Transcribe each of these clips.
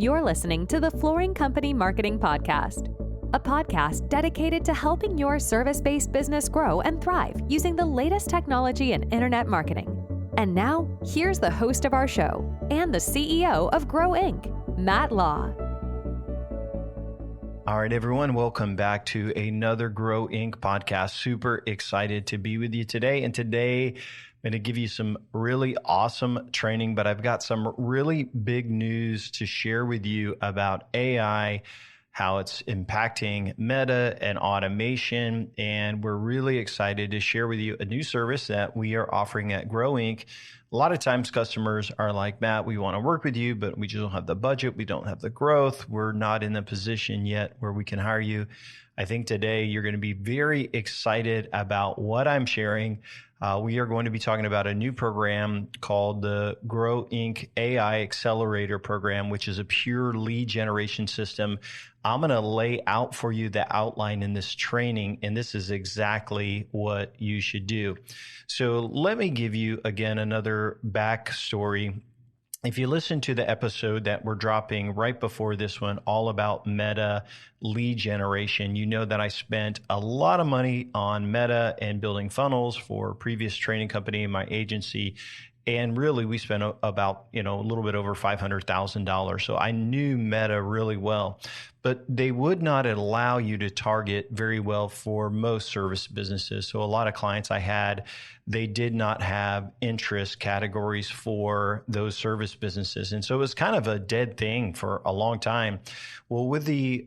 You're listening to the Flooring Company Marketing Podcast, a podcast dedicated to helping your service-based business grow and thrive using the latest technology in internet marketing. And now, here's the host of our show and the CEO of Grow Inc., Matt Law. All right, everyone, welcome back to another Grow Inc. podcast. Super excited to be with you today. And today, I'm going to give you some really awesome training, but I've got some really big news to share with you about AI, how it's impacting Meta and automation. And we're really excited to share with you a new service that we are offering at Grow Inc. A lot of times customers are like, Matt, we want to work with you, but we just don't have the budget. We don't have the growth. We're not in the position yet where we can hire you. I think today you're going to be very excited about what I'm sharing. We are going to be talking about a new program called the Grow Inc. AI Accelerator Program, which is a pure lead generation system. I'm going to lay out for you the outline in this training, and this is exactly what you should do. So let me give you, again, another backstory. If you listen to the episode that we're dropping right before this one, all about Meta lead generation, you know that I spent a lot of money on Meta and building funnels for a previous training company in my agency. And really, we spent about, a little bit over $500,000. So I knew Meta really well, but they would not allow you to target very well for most service businesses. So a lot of clients I had, they did not have interest categories for those service businesses. And so it was kind of a dead thing for a long time. Well, with the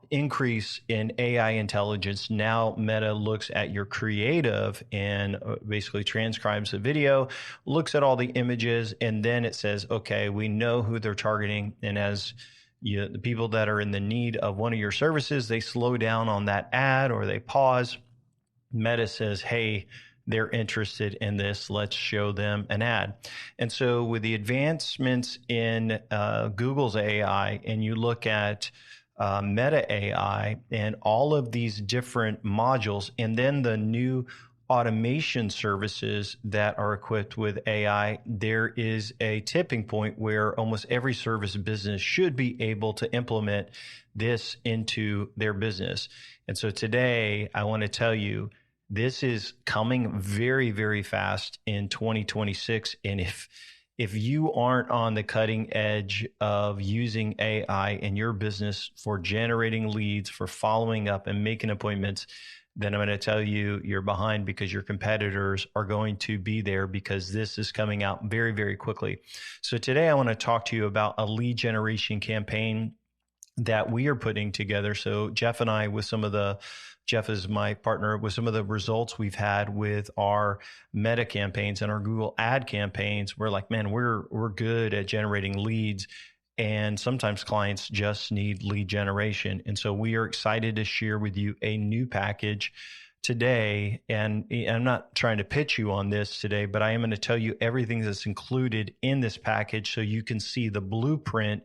increase in AI intelligence, now Meta looks at your creative and basically transcribes the video, looks at all the images, and then it says, okay, we know who they're targeting. And as the people that are in the need of one of your services, they slow down on that ad or they pause. Meta says, hey, they're interested in this. Let's show them an ad. And so with the advancements in Google's AI, and you look at Meta AI and all of these different modules, and then the new automation services that are equipped with AI, there is a tipping point where almost every service business should be able to implement this into their business. And so today, I want to tell you, this is coming very, very fast in 2026. And if you aren't on the cutting edge of using AI in your business for generating leads, for following up and making appointments, then I'm going to tell you you're behind, because your competitors are going to be there, because this is coming out very, very quickly. So today I want to talk to you about a lead generation campaign that we are putting together. So Jeff and I, Jeff is my partner, with some of the results we've had with our Meta campaigns and our Google ad campaigns. We're like, man, we're good at generating leads. And sometimes clients just need lead generation. And so we are excited to share with you a new package today. And I'm not trying to pitch you on this today, but I am going to tell you everything that's included in this package so you can see the blueprint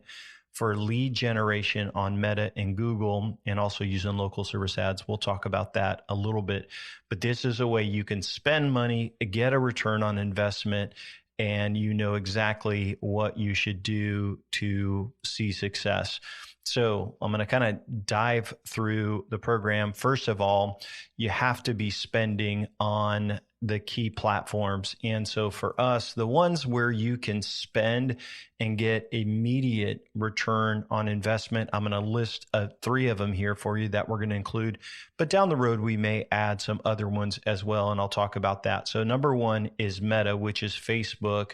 for lead generation on Meta and Google, and also using local service ads. We'll talk about that a little bit. But this is a way you can spend money, get a return on investment, and you know exactly what you should do to see success. So I'm going to kind of dive through the program. First of all, you have to be spending on the key platforms. And so for us, the ones where you can spend and get immediate return on investment, I'm going to list 3 of them here for you that we're going to include. But down the road, we may add some other ones as well, and I'll talk about that. So number 1 is Meta, which is Facebook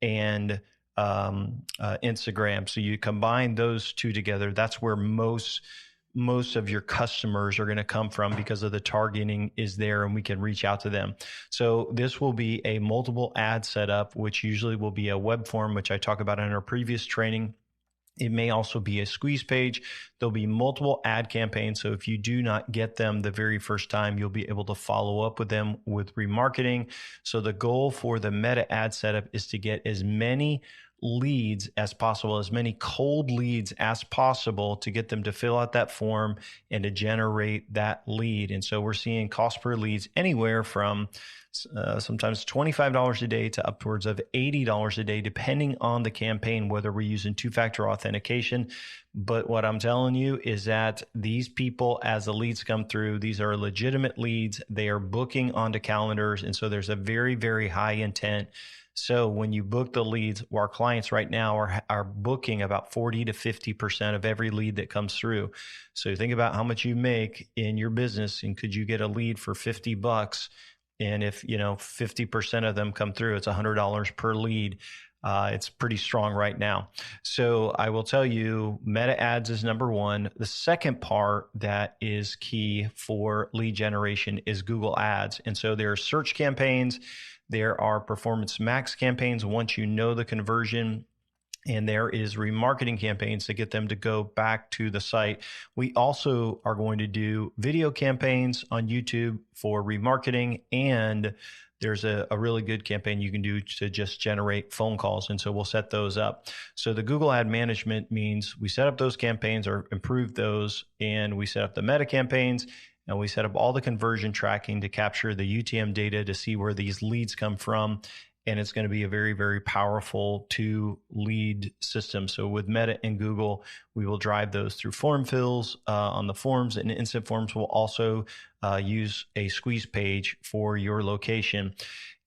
and Instagram. So you combine those 2 together. That's where most of your customers are going to come from, because of the targeting is there and we can reach out to them. So this will be a multiple ad setup, which usually will be a web form, which I talk about in our previous training. It may also be a squeeze page. There'll be multiple ad campaigns. So if you do not get them the very first time, you'll be able to follow up with them with remarketing. So the goal for the Meta ad setup is to get as many leads as possible, as many cold leads as possible, to get them to fill out that form and to generate that lead. And so we're seeing cost per leads anywhere from sometimes $25 a day to upwards of $80 a day, depending on the campaign, whether we're using two-factor authentication. But what I'm telling you is that these people, as the leads come through, these are legitimate leads. They are booking onto calendars. And so there's a very, very high intent. So when you book the leads, our clients right now are booking about 40 to 50% of every lead that comes through. So think about how much you make in your business, and could you get a lead for $50? And if 50% of them come through, it's $100 per lead. It's pretty strong right now. So I will tell you, Meta ads is number one. The second part that is key for lead generation is Google ads. And so there are search campaigns. There are performance max campaigns once you know the conversion, and there is remarketing campaigns to get them to go back to the site. We also are going to do video campaigns on YouTube for remarketing, and there's a really good campaign you can do to just generate phone calls. And so we'll set those up. So the Google ad management means we set up those campaigns or improve those, and we set up the meta campaigns, and we set up all the conversion tracking to capture the UTM data to see where these leads come from. And it's going to be a very, very powerful two lead system. So with Meta and Google, we will drive those through form fills on the forms, and Instant Forms will also use a squeeze page for your location.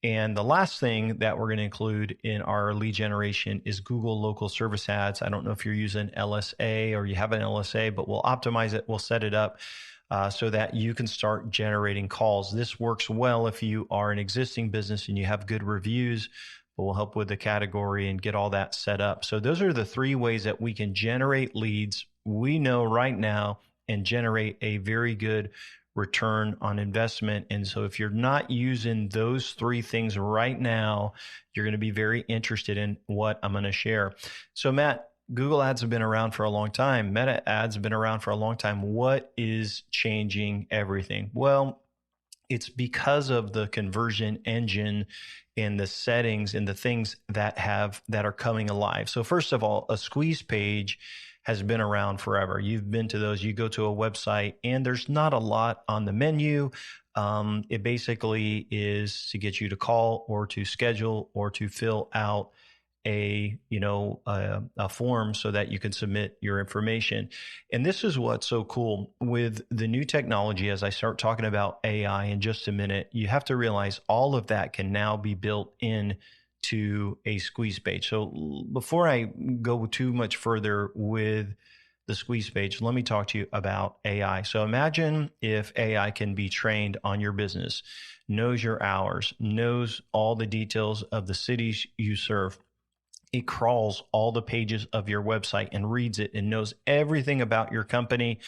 And the last thing that we're going to include in our lead generation is Google local service ads. I don't know if you're using LSA or you have an LSA, but we'll optimize it. We'll set it up so that you can start generating calls. This works well if you are an existing business and you have good reviews, but we'll help with the category and get all that set up. So those are the three ways that we can generate leads we know right now and generate a very good return on investment. And so if you're not using those three things right now, you're going to be very interested in what I'm going to share. So Matt, Google ads have been around for a long time. Meta ads have been around for a long time. What is changing everything? Well, it's because of the conversion engine and the settings and the things that are coming alive. So first of all, a squeeze page has been around forever. You've been to those. You go to a website and there's not a lot on the menu. It basically is to get you to call or to schedule or to fill out a form so that you can submit your information. And this is what's so cool with the new technology. As I start talking about AI in just a minute, you have to realize all of that can now be built in to a squeeze page. So before I go too much further with the squeeze page, let me talk to you about AI. So imagine if AI can be trained on your business, knows your hours, knows all the details of the cities you serve. It crawls all the pages of your website and reads it and knows everything about your company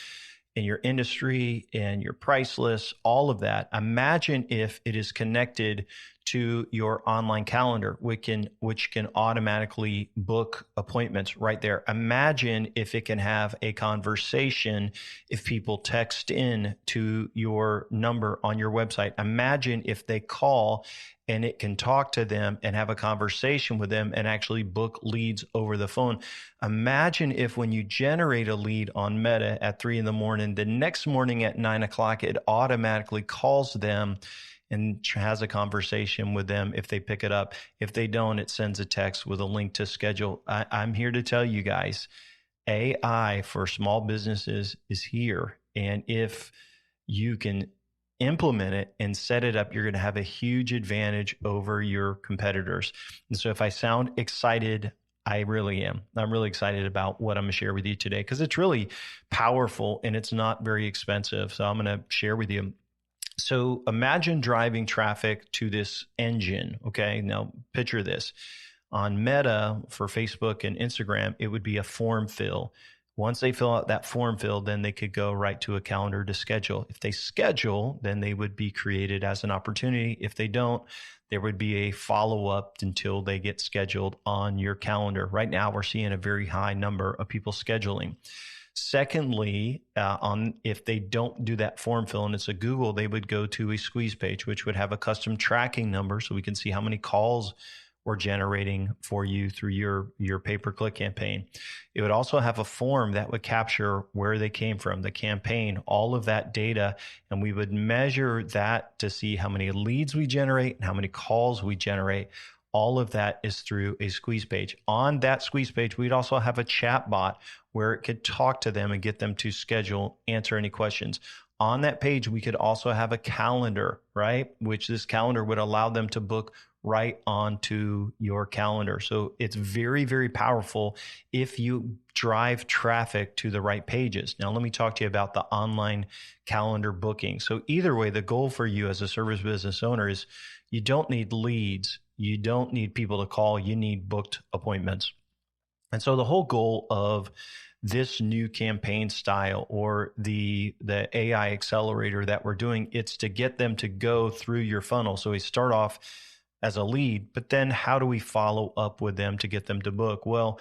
and your industry and your price lists, all of that. Imagine if it is connected to your online calendar, which can automatically book appointments right there. Imagine if it can have a conversation if people text in to your number on your website. Imagine if they call and it can talk to them and have a conversation with them and actually book leads over the phone. Imagine if when you generate a lead on Meta at 3 a.m, the next morning at 9 o'clock, it automatically calls them and has a conversation with them if they pick it up. If they don't, it sends a text with a link to schedule. I'm here to tell you guys, AI for small businesses is here. And if you can implement it and set it up, you're going to have a huge advantage over your competitors. And so if I sound excited, I really am. I'm really excited about what I'm going to share with you today because it's really powerful and it's not very expensive. So I'm going to share with you. So imagine driving traffic to this engine. Okay. Now picture this. On Meta for Facebook and Instagram, it would be a form fill. Once they fill out that form fill, then they could go right to a calendar to schedule. If they schedule, then they would be created as an opportunity. If they don't, there would be a follow-up until they get scheduled on your calendar. Right now, we're seeing a very high number of people scheduling. Secondly, if they don't do that form fill and it's a Google, they would go to a squeeze page, which would have a custom tracking number so we can see how many calls or generating for you through your pay-per-click campaign. It would also have a form that would capture where they came from, the campaign, all of that data, and we would measure that to see how many leads we generate and how many calls we generate. All of that is through a squeeze page. On that squeeze page, we'd also have a chat bot where it could talk to them and get them to schedule, answer any questions. On that page, we could also have a calendar, right? Which this calendar would allow them to book right onto your calendar. So it's very, very powerful if you drive traffic to the right pages. Now, let me talk to you about the online calendar booking. So either way, the goal for you as a service business owner is you don't need leads. You don't need people to call. You need booked appointments. And so the whole goal of this new campaign style or the AI accelerator that we're doing, it's to get them to go through your funnel. So we start off as a lead, but then how do we follow up with them to get them to book? Well,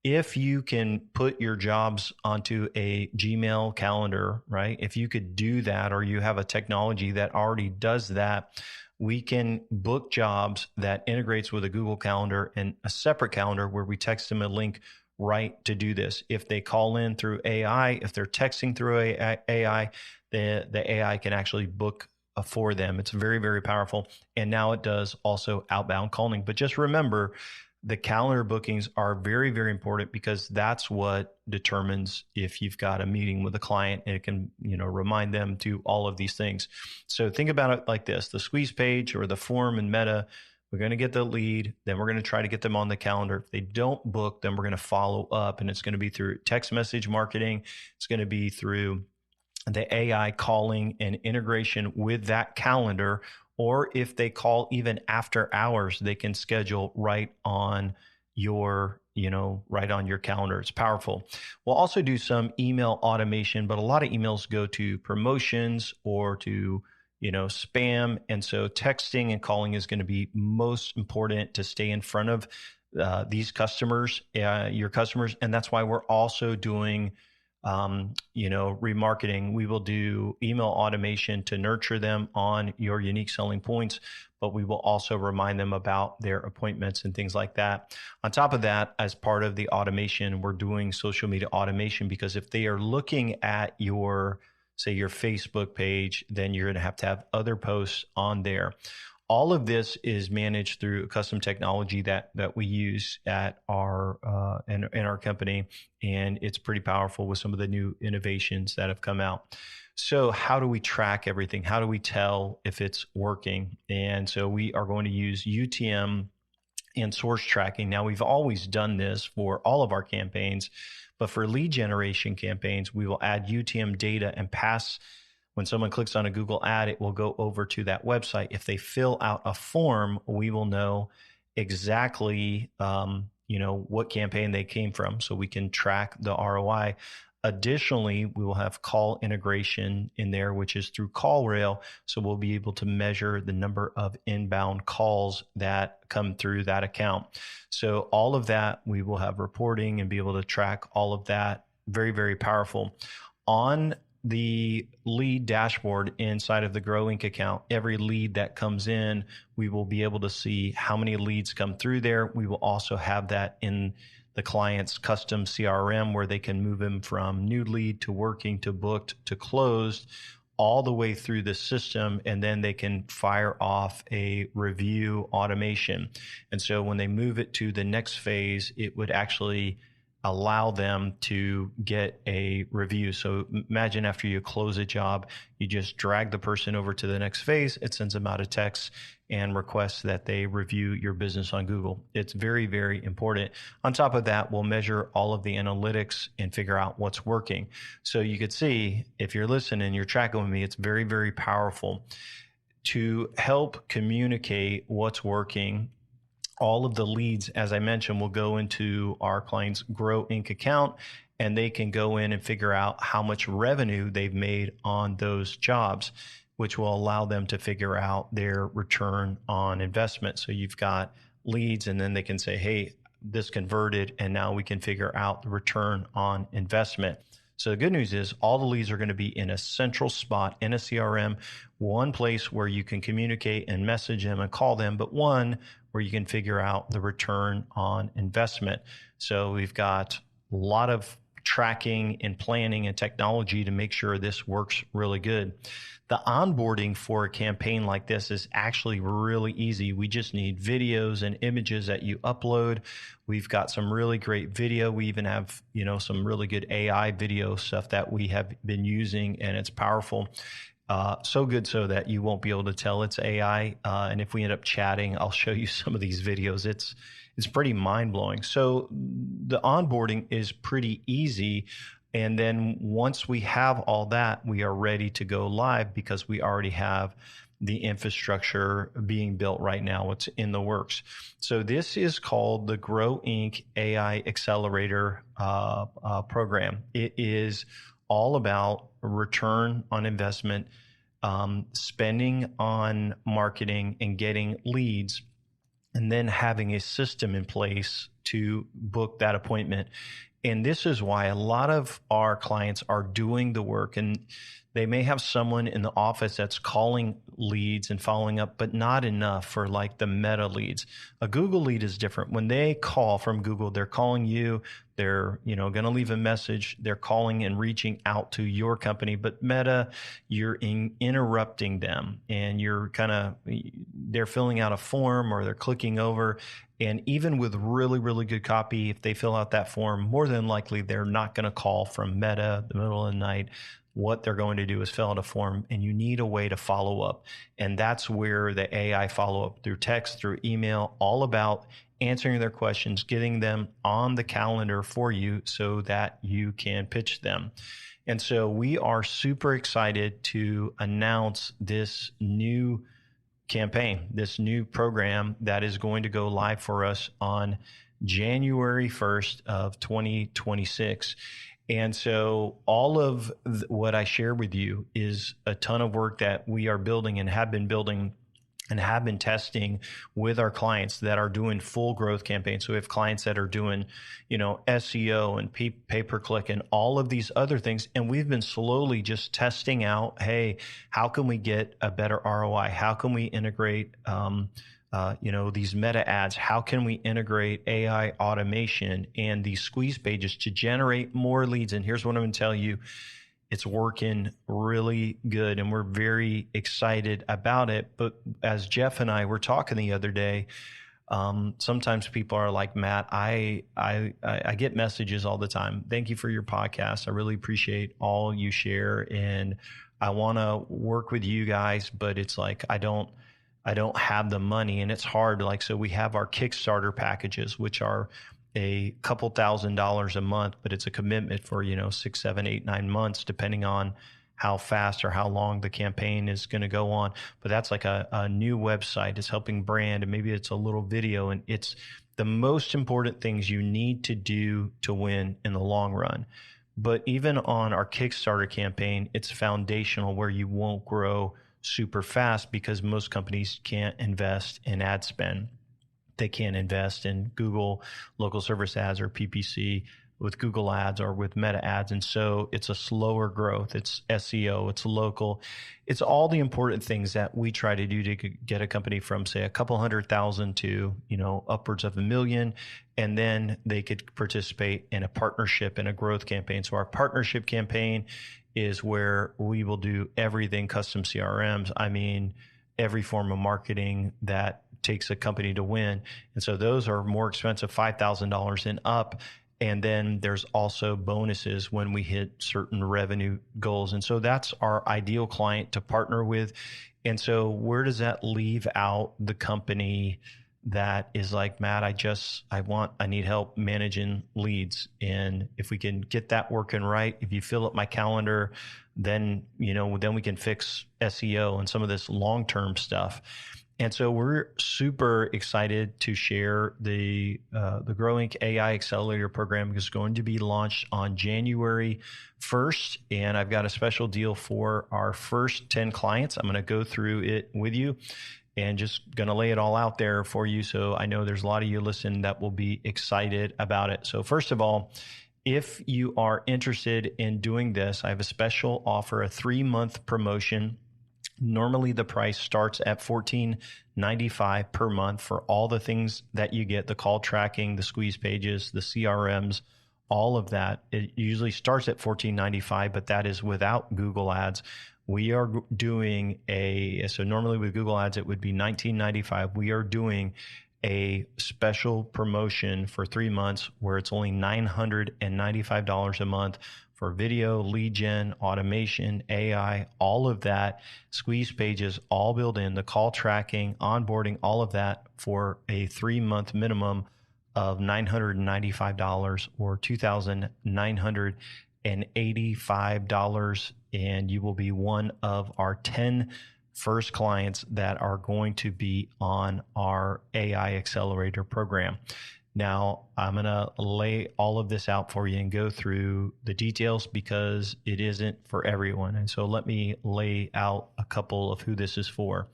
if you can put your jobs onto a Gmail calendar, right? If you could do that, or you have a technology that already does that, we can book jobs that integrates with a Google Calendar and a separate calendar where we text them a link right to do this. If they call in through AI, if they're texting through AI, the AI can actually book for them. It's very, very powerful. And now it does also outbound calling. But just remember, the calendar bookings are very, very important because that's what determines if you've got a meeting with a client, and it can, remind them to all of these things. So think about it like this: the squeeze page or the form in Meta, we're going to get the lead, then we're going to try to get them on the calendar. If they don't book, then we're going to follow up, and it's going to be through text message marketing. It's going to be through the AI calling and integration with that calendar. Or if they call even after hours, they can schedule right on your calendar. It's powerful. We'll also do some email automation, but a lot of emails go to promotions or to spam. And so texting and calling is going to be most important to stay in front of these customers, your customers. And that's why we're also doing remarketing. We will do email automation to nurture them on your unique selling points, but we will also remind them about their appointments and things like that. On top of that, as part of the automation, we're doing social media automation, because if they are looking at your Facebook page, then you're going to have other posts on there. All of this is managed through custom technology that we use at our in our company, and it's pretty powerful with some of the new innovations that have come out. So how do we track everything? How do we tell if it's working? And so we are going to use UTM and source tracking. Now, we've always done this for all of our campaigns, but for lead generation campaigns, we will add UTM data and pass. When someone clicks on a Google ad, it will go over to that website. If they fill out a form, we will know exactly, what campaign they came from, so we can track the ROI. Additionally, we will have call integration in there, which is through CallRail. So we'll be able to measure the number of inbound calls that come through that account. So all of that, we will have reporting and be able to track all of that. Very, very powerful. On the lead dashboard inside of the Grow Inc. account, every lead that comes in, we will be able to see how many leads come through there. We will also have that in the client's custom CRM, where they can move them from new lead to working to booked to closed, all the way through the system, and then they can fire off a review automation. And so when they move it to the next phase, it would actually allow them to get a review. So imagine after you close a job, you just drag the person over to the next phase. It sends them out a text and requests that they review your business on Google. It's very, very important. On top of that, we'll measure all of the analytics and figure out what's working. So you could see, if you're listening, you're tracking with me, it's very, very powerful to help communicate what's working. All of the leads, as I mentioned, will go into our client's Grow Inc. account, and they can go in and figure out how much revenue they've made on those jobs, which will allow them to figure out their return on investment. So you've got leads, and then they can say, hey, this converted, and now we can figure out the return on investment. So the good news is all the leads are going to be in a central spot in a CRM, one place where you can communicate and message them and call them, but one where you can figure out the return on investment. So we've got a lot of tracking and planning and technology to make sure this works really good. The onboarding for a campaign like this is actually really easy. We just need videos and images that you upload. We've got some really great video. We even have, some really good AI video stuff that we have been using, and it's powerful. So good so that you won't be able to tell it's AI. And if we end up chatting, I'll show you some of these videos. It's pretty mind-blowing. So the onboarding is pretty easy. And then once we have all that, we are ready to go live because we already have the infrastructure being built right now. It's in the works. So this is called the Grow Inc. AI Accelerator program. It is all about return on investment, spending on marketing and getting leads, and then having a system in place to book that appointment. And this is why a lot of our clients are doing the work, and they may have someone in the office that's calling leads and following up, but not enough for like the meta leads. A Google lead is different. When they call from Google, they're calling you, they're, going to leave a message, they're calling and reaching out to your company. But Meta, you're interrupting them, and they're filling out a form or they're clicking over. And even with really, really good copy, if they fill out that form, more than likely, they're not going to call from Meta the middle of the night. What they're going to do is fill out a form, and you need a way to follow up. And that's where the AI follow up through text, through email, all about answering their questions, getting them on the calendar for you so that you can pitch them. And so we are super excited to announce this new campaign, this new program that is going to go live for us on January 1st of 2026. And so all of what I share with you is a ton of work that we are building and have been building and have been testing with our clients that are doing full growth campaigns. So we have clients that are doing, SEO and pay-per-click and all of these other things. And we've been slowly just testing out, hey, how can we get a better ROI? How can we integrate, these meta ads? How can we integrate AI automation and these squeeze pages to generate more leads? And here's what I'm going to tell you. It's working really good, and we're very excited about it. But as Jeff and I were talking the other day, sometimes people are like, Matt, I get messages all the time. Thank you for your podcast. I really appreciate all you share, and I want to work with you guys, but it's like I don't have the money, and it's hard. Like, so we have our Kickstarter packages, which are a couple $1,000s a month, but it's a commitment for, 6, 7, 8, 9 months, depending on how fast or how long the campaign is going to go on. But that's like a new website. It's helping brand, and maybe it's a little video, and it's the most important things you need to do to win in the long run. But even on our Kickstarter campaign, it's foundational, where you won't grow super fast because most companies can't invest in ad spend. They can't invest in Google local service ads or PPC with Google ads or with meta ads. And so it's a slower growth. It's SEO, it's local. It's all the important things that we try to do to get a company from, say, a couple 100,000 to, upwards of $1 million. And then they could participate in a partnership and a growth campaign. So our partnership campaign is where we will do everything custom CRMs. I mean, every form of marketing that takes a company to win. And so those are more expensive, $5,000 and up. And then there's also bonuses when we hit certain revenue goals. And so that's our ideal client to partner with. And so where does that leave out the company that is like, Matt, I need help managing leads. And if we can get that working right, if you fill up my calendar, then we can fix SEO and some of this long-term stuff. And so we're super excited to share the Grow Inc. AI Accelerator program, is going to be launched on January 1st. And I've got a special deal for our first 10 clients. I'm going to go through it with you and just going to lay it all out there for you. So I know there's a lot of you listening that will be excited about it. So first of all, if you are interested in doing this, I have a special offer, a 3-month promotion. Normally the price starts at $14.95 per month for all the things that you get, the call tracking, the squeeze pages, the CRMs, all of that. It usually starts at $14.95, but that is without Google Ads. We are doing so normally with Google Ads, it would be $19.95. We are doing a special promotion for 3 months where it's only $995 a month for video, lead gen, automation, AI, all of that, squeeze pages, all built in, the call tracking, onboarding, all of that for a 3-month minimum of $995 or $2,985. And you will be one of our 10 first clients that are going to be on our AI Accelerator program. Now, I'm going to lay all of this out for you and go through the details because it isn't for everyone. And so let me lay out a couple of who this is for.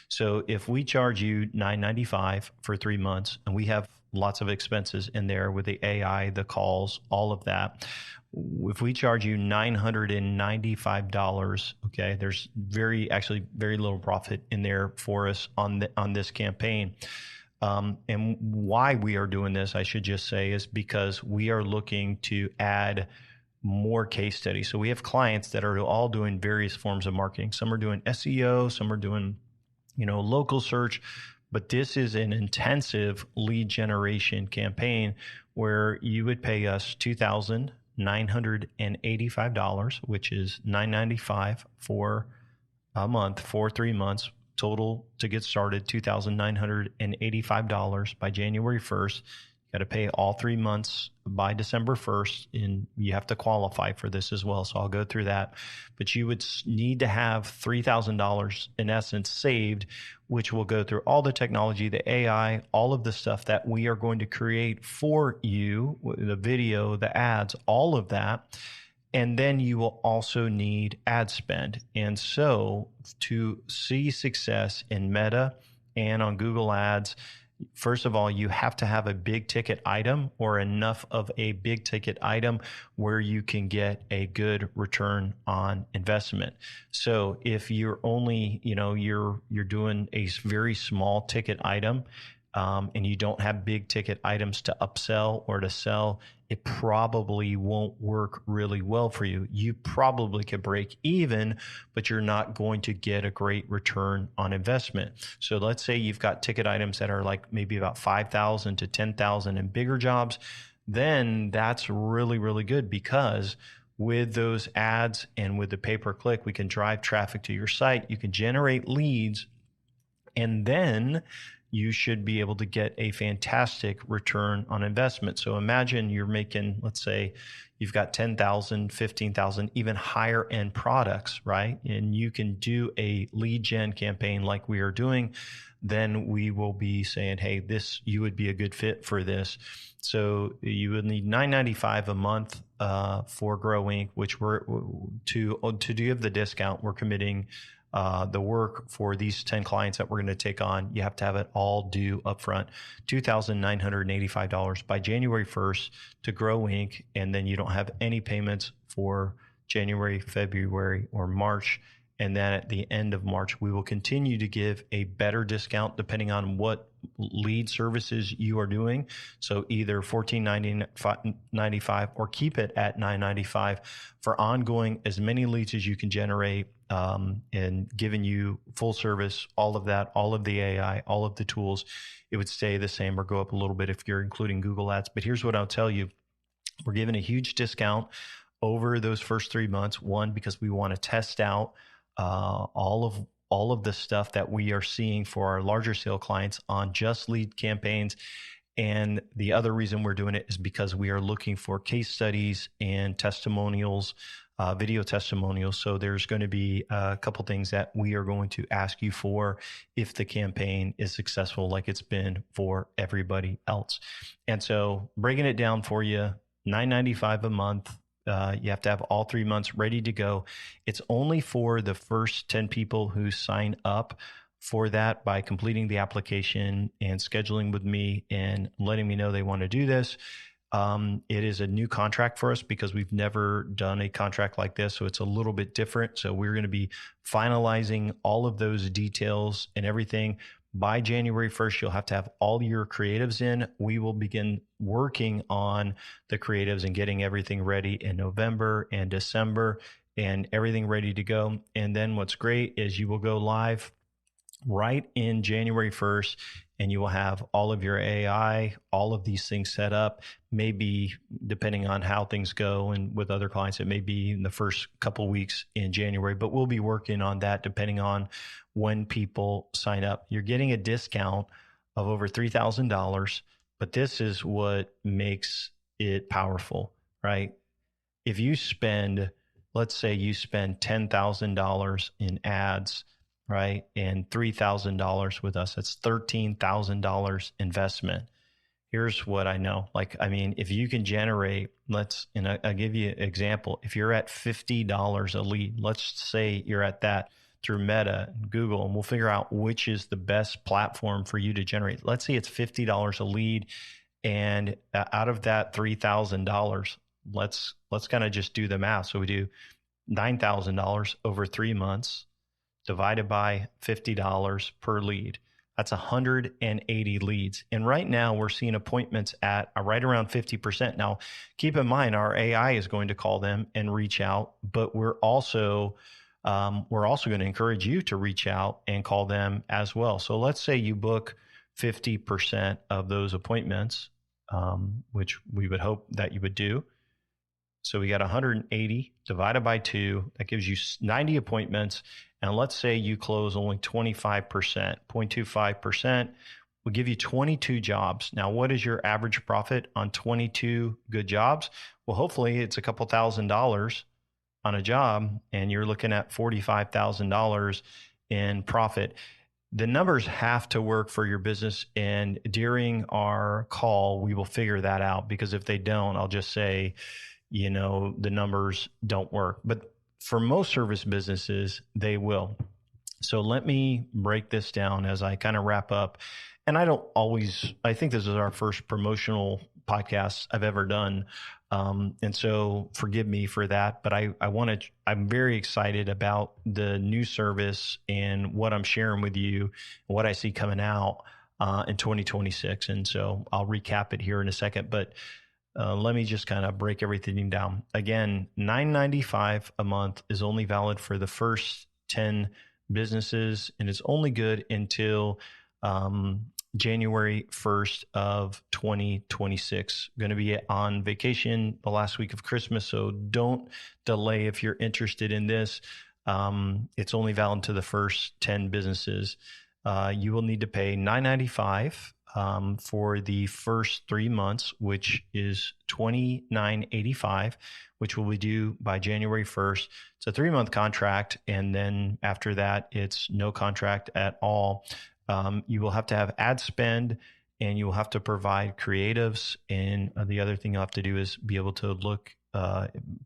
So if we charge you $995 for 3 months, and we have lots of expenses in there with the AI, the calls, all of that. If we charge you $995, okay, there's very little profit in there for us on this campaign. And why we are doing this, I should just say, is because we are looking to add more case studies. So we have clients that are all doing various forms of marketing. Some are doing SEO, some are doing, local search, but this is an intensive lead generation campaign where you would pay us $2,985, which is $995 for a month for 3 months. Total to get started, $2,985 by January 1st. You got to pay all 3 months by December 1st, and you have to qualify for this as well. So I'll go through that. But you would need to have $3,000 in essence saved, which will go through all the technology, the AI, all of the stuff that we are going to create for you, the video, the ads, all of that. And then you will also need ad spend. And so to see success in Meta and on Google Ads, first of all, you have to have a big ticket item or enough of a big ticket item where you can get a good return on investment. So if you're only, you're doing a very small ticket item, and you don't have big ticket items to upsell or to sell, it probably won't work really well for you. You probably could break even, but you're not going to get a great return on investment. So let's say you've got ticket items that are like maybe about 5,000 to 10,000 and bigger jobs, then that's really, really good because with those ads and with the pay-per-click, we can drive traffic to your site. You can generate leads, and then you should be able to get a fantastic return on investment. So imagine you're making, let's say you've got 10,000, 15,000, even higher end products, right? And you can do a lead gen campaign like we are doing. Then we will be saying, hey, you would be a good fit for this. So you would need $995 a month for Grow Inc., which we're to give the discount, we're committing the work for these 10 clients that we're going to take on. You have to have it all due upfront, $2,985 by January 1st to Grow Inc. And then you don't have any payments for January, February, or March. And then at the end of March, we will continue to give a better discount depending on what lead services you are doing. So either $14.95 or keep it at $9.95 for ongoing as many leads as you can generate, and giving you full service, all of that, all of the AI, all of the tools. It would stay the same or go up a little bit if you're including Google Ads. But here's what I'll tell you. We're giving a huge discount over those first 3 months. One, because we want to test out all of the stuff that we are seeing for our larger scale clients on just lead campaigns. And the other reason we're doing it is because we are looking for case studies and testimonials, video testimonials. So there's going to be a couple things that we are going to ask you for if the campaign is successful, like it's been for everybody else. And so breaking it down for you, $9.95 a month. You have to have all 3 months ready to go. It's only for the first 10 people who sign up for that by completing the application and scheduling with me and letting me know they want to do this. It is a new contract for us because we've never done a contract like this. So it's a little bit different. So we're going to be finalizing all of those details and everything. By January 1st, you'll have to have all your creatives in. We will begin working on the creatives and getting everything ready in November and December and everything ready to go. And then what's great is you will go live right in January 1st, and you will have all of your AI, all of these things set up. Maybe depending on how things go and with other clients, it may be in the first couple of weeks in January, but we'll be working on that depending on when people sign up. You're getting a discount of over $3,000, but this is what makes it powerful, right? If you spend, let's say you spend $10,000 in ads, right, and $3,000 with us, that's $13,000 investment. Here's what I know. If you can generate, I'll give you an example. If you're at $50 a lead, let's say you're at that through Meta, Google, and we'll figure out which is the best platform for you to generate. Let's say it's $50 a lead, and out of that $3,000, let's kind of just do the math. So we do $9,000 over 3 months divided by $50 per lead. That's 180 leads. And right now we're seeing appointments at right around 50%. Now, keep in mind, our AI is going to call them and reach out, but we're also going to encourage you to reach out and call them as well. So let's say you book 50% of those appointments, which we would hope that you would do. So we got 180 divided by 2. That gives you 90 appointments. And let's say you close only 25%, 0.25%. We'll give you 22 jobs. Now, what is your average profit on 22 good jobs? Well, hopefully it's a couple $1,000s on a job, and you're looking at $45,000 in profit. The numbers have to work for your business. And during our call, we will figure that out, because if they don't, I'll just say, the numbers don't work. But for most service businesses, they will. So let me break this down as I kind of wrap up. And I think this is our first promotional podcast I've ever done. And so forgive me for that, but I'm very excited about the new service and what I'm sharing with you and what I see coming out in 2026. And so I'll recap it here in a second, but let me just kind of break everything down. Again, $9.95 a month is only valid for the first 10 businesses, and it's only good until January 1st of 2026. Going to be on vacation the last week of Christmas, so don't delay if you're interested in this. It's only valid to the first 10 businesses. You will need to pay $9.95 for the first 3 months, which is $29.85, which will be due by January 1st. It's a 3-month contract, and then after that, it's no contract at all. You will have to have ad spend, and you will have to provide creatives. And the other thing you'll have to do is be able to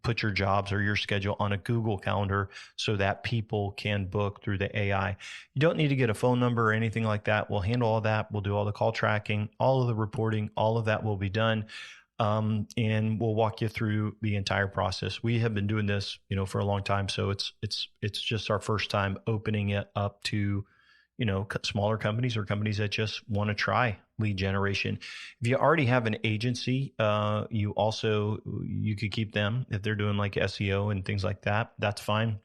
put your jobs or your schedule on a Google Calendar so that people can book through the AI. You don't need to get a phone number or anything like that. We'll handle all that. We'll do all the call tracking, all of the reporting, all of that will be done. And we'll walk you through the entire process. We have been doing this, for a long time. So it's just our first time opening it up to, smaller companies or companies that just want to try lead generation. If you already have an agency, you could keep them if they're doing like SEO and things like that. That's fine.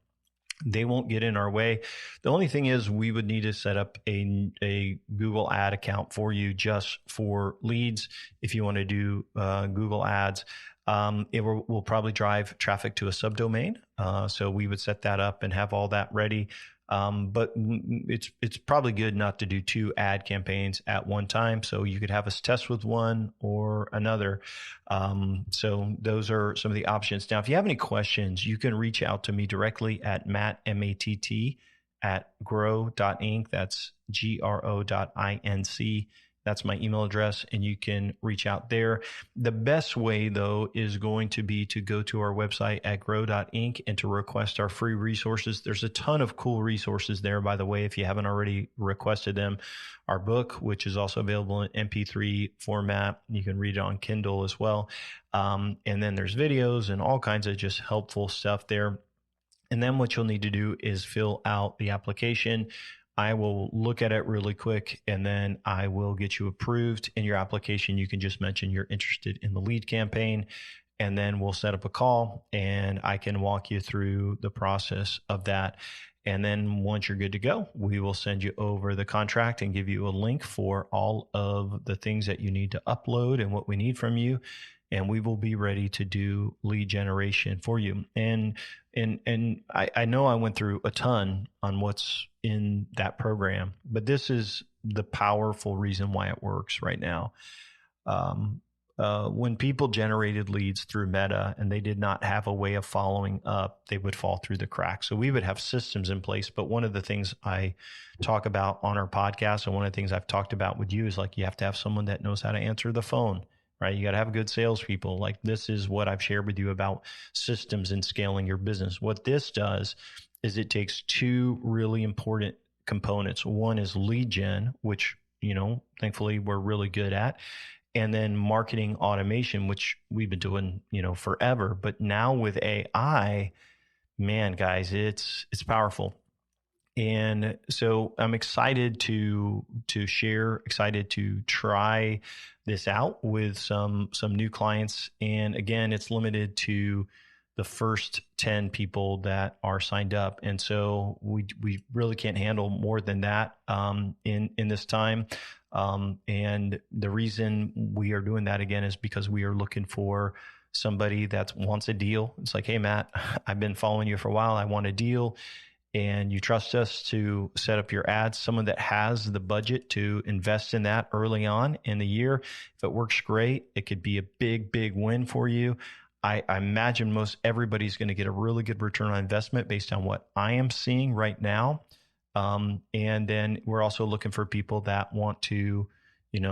They won't get in our way. The only thing is we would need to set up a Google ad account for you just for leads. If you want to do Google ads, it will probably drive traffic to a subdomain. So we would set that up and have all that ready. But it's probably good not to do 2 ad campaigns at one time. So you could have us test with one or another. So those are some of the options. Now, if you have any questions, you can reach out to me directly at Matt, MATT, at grow.inc. That's GRO.INC. That's my email address, and you can reach out there. The best way, though, is going to be to go to our website at grow.inc and to request our free resources. There's a ton of cool resources there, by the way, if you haven't already requested them. Our book, which is also available in MP3 format. You can read it on Kindle as well. And then there's videos and all kinds of just helpful stuff there. And then what you'll need to do is fill out the application. I will look at it really quick, and then I will get you approved. In your application, you can just mention you're interested in the lead campaign, and then we'll set up a call, and I can walk you through the process of that. And then once you're good to go, we will send you over the contract and give you a link for all of the things that you need to upload and what we need from you. And we will be ready to do lead generation for you. And I know I went through a ton on what's in that program, but this is the powerful reason why it works right now. When people generated leads through Meta and they did not have a way of following up, they would fall through the cracks. So we would have systems in place. But one of the things I talk about on our podcast, and one of the things I've talked about with you, is like you have to have someone that knows how to answer the phone. Right? You got to have good salespeople. Like, this is what I've shared with you about systems and scaling your business. What this does is it takes two really important components. One is lead gen, which, thankfully we're really good at. And then marketing automation, which we've been doing, forever. But now with AI, man, guys, it's powerful. And so I'm excited to share, excited to try this out with some new clients. And again, it's limited to the first 10 people that are signed up. And so we really can't handle more than that in this time. And the reason we are doing that again is because we are looking for somebody that wants a deal. It's like, hey, Matt, I've been following you for a while. I want a deal. And you trust us to set up your ads, someone that has the budget to invest in that early on in the year. If it works great, it could be a big, big win for you. I imagine most everybody's going to get a really good return on investment based on what I am seeing right now. And then we're also looking for people that want to,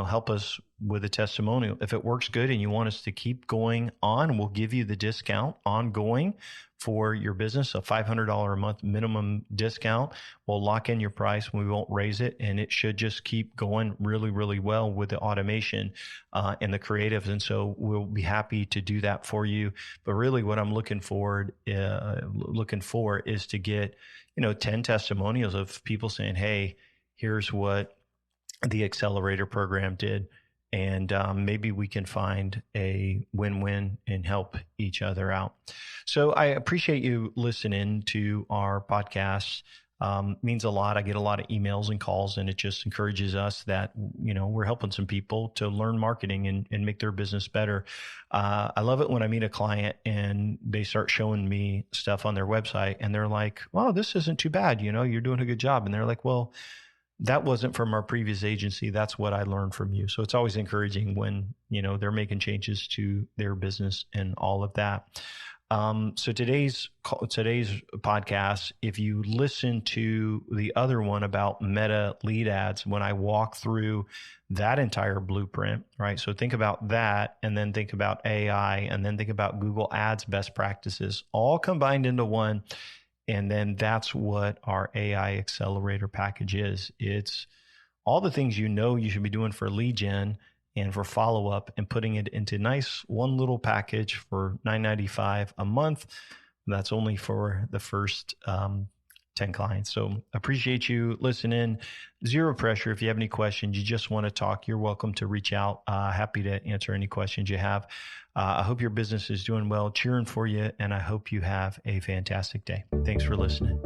help us with a testimonial. If it works good and you want us to keep going on, we'll give you the discount ongoing for your business, a $500 a month minimum discount. We'll lock in your price. We won't raise it. And it should just keep going really, really well with the automation and the creatives. And so we'll be happy to do that for you. But really what I'm looking for is to get, 10 testimonials of people saying, hey, here's what the accelerator program did. And maybe we can find a win-win and help each other out. So I appreciate you listening to our podcast. Means a lot. I get a lot of emails and calls, and it just encourages us that, we're helping some people to learn marketing and make their business better. I love it when I meet a client and they start showing me stuff on their website and they're like, well, this isn't too bad. You're doing a good job. And they're like, well, that wasn't from our previous agency. That's what I learned from you. So it's always encouraging when, they're making changes to their business and all of that. So today's podcast, if you listen to the other one about Meta lead ads, when I walk through that entire blueprint, right? So think about that, and then think about AI, and then think about Google Ads best practices, all combined into one. And then that's what our AI accelerator package is. It's all the things you should be doing for lead gen and for follow-up, and putting it into nice one little package for $9.95 a month. That's only for the first 10 clients. So appreciate you listening. Zero pressure. If you have any questions, you just want to talk, you're welcome to reach out. Happy to answer any questions you have. I hope your business is doing well, cheering for you, and I hope you have a fantastic day. Thanks for listening.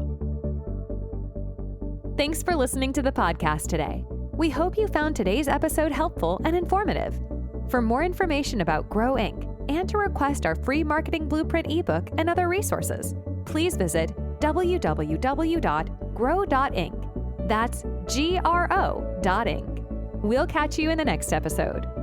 Thanks for listening to the podcast today. We hope you found today's episode helpful and informative. For more information about Grow Inc. and to request our free marketing blueprint ebook and other resources, please visit www.grow.inc. That's GRO.inc. We'll catch you in the next episode.